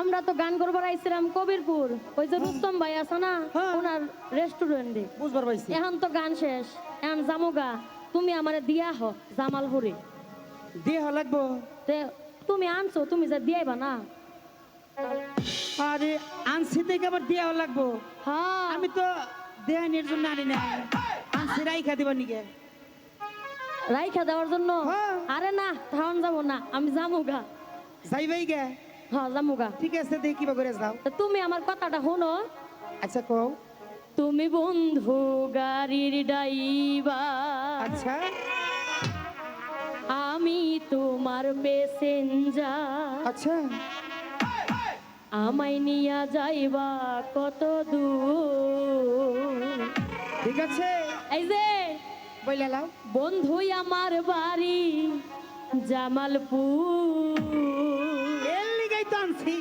আমরা তো গান করবার আইছিলাম কবিরপুর, ওই যে রুস্তম ভাই আছে না ওনার রেস্টুরেন্টে। বুঝবার পাইছি। এখন তো গান শেষ, এখন জামুগা। তুমি আমারে দিয়া হ জামালপুরে দিয়ে লাগবো। তে তুমি আনছো, তুমি যা দিয়াইবা না। আরে আনছি থেকে আবার দিয়ে লাগবো। হ্যাঁ আমি তো দেহানির জন্য আনি না, আনছি রাইখা দিবা নিকে। রাইখা দেওয়ার জন্য? হ্যাঁ। আরে না, ধান যাবো না, আমি জামুগা। যাইবাই গে? হ্যাঁ জামুগা। ঠিক আছে, দেখি কিবা করে যাও। তা তুমি আমার কথাটা শোনো। আচ্ছা কও। তুমি বন্ধু গাড়ির ড্রাইভার, আচ্ছা আমি তোমার প্যাসেঞ্জার। আচ্ছা আমায় নিয়া যাইবা কত দূর? ঠিক আছে, এই যে বইলা লাও। বন্ধুই আমার বাড়ি জামালপুর, এর লিগাই তো আনছি।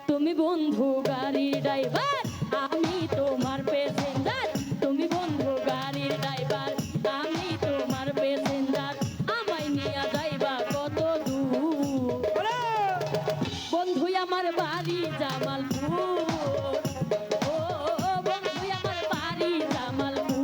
তুমি বন্ধু গাড়ির ড্রাইভার, আমি তোমার প্যাসেঞ্জার। তুমি বন্ধু গাড়ির ড্রাইভার, আমি তোমার প্যাসেঞ্জার। আমায় নিয়া যাইবা কত দূর? বন্ধুই আমার বাড়ি জামালপুর, ও বন্ধুই আমার বাড়ি জামালপুর।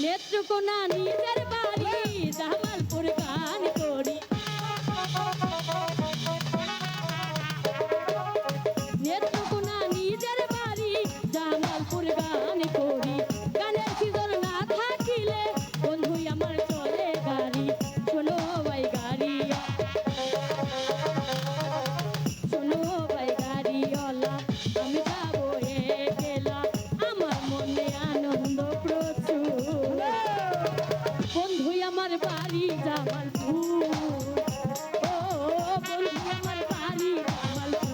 নেত্রকোনা নিজের বাড়ি জামালপুর গান করি। নেত্রকোনা নিজের বাড়ি জামালপুর গান করি। গানের সিজন না থাকিলে বন্ধু আমার চলে গাড়ি। শোনো ভাই গাড়ি, শোনো ভাই গাড়িওয়ালা, আমি যাবো একলা, আমার মনে আনন্দ প্রচুর। বন্ধু আমার বাড়ি জামালপুর, ও বন্ধু আমার বাড়ি জামালপুর।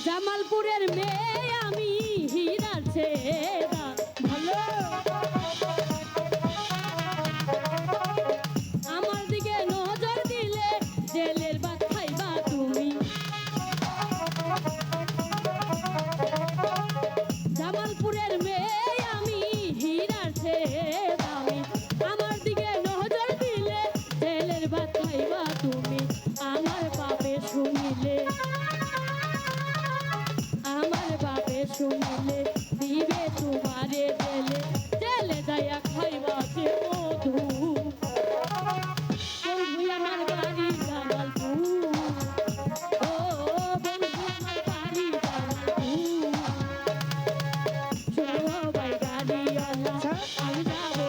জামালপুরের মেয়ে আমি, হীরার ছেড়া ভালো। আমার দিকে নজর দিলে জেলের ভাত খাইবা তুমি। জামালপুরের মেয়ে আমি, হীরার ছেড়া আমি। আমার দিকে নজর দিলে জেলের ভাত খাইবা তুমি। আমার বাপে শুনিলে, আমার বাপে শুনিলে দিবে তোমারে জেলে। জেলে যাইয়া খাইবা যে মধু। বন্ধু আমার বাড়ি জামালপুর, ও বন্ধু আমার বাড়ি জামালপুর। শোনো ভাই গাড়িওয়ালা, আমি যাবো